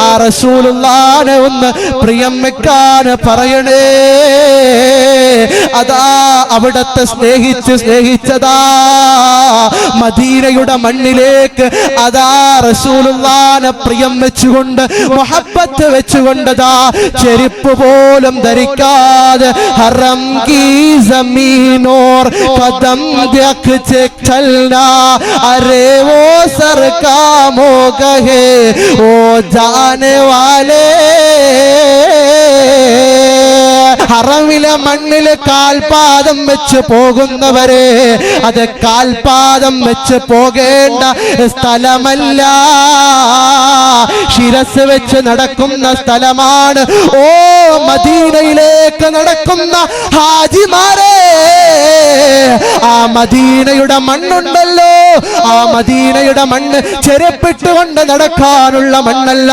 ആ റസൂലുള്ളാഹിനെ ഒന്ന് പ്രിയം വെക്കാൻ പറയണേ. അതാ അവിടത്തെ സ്നേഹിച്ചതാ മദീനയുടെ മണ്ണിലേക്ക് അതാ റസൂലുള്ളാഹിനെ പ്രിയം വെച്ചുകൊണ്ട് മുഹബ്ബത്ത് വെച്ചുകൊണ്ടതാ ചെരുപ്പ് പോലും ധരിക്കാതെ ഹറം की जमीन और कदम देख चलना अरे वो सर काम हो गए वो जाने वाले ഹറമിലെ മണ്ണിൽ കാൽപാദം വെച്ച് പോകുന്നവരെ അത് കാൽപാദം വെച്ച് പോകേണ്ട സ്ഥലമല്ല, ശിരസ് വെച്ച് നടക്കുന്ന സ്ഥലമാണ്. ഓ മദീനയിലേക്ക് നടക്കുന്ന ഹാജിമാരെ, ആ മദീനയുടെ മണ്ണുണ്ടല്ലോ, ആ മദീനയുടെ മണ്ണ് ചെരുപ്പിട്ടുകൊണ്ട് നടക്കാനുള്ള മണ്ണല്ല.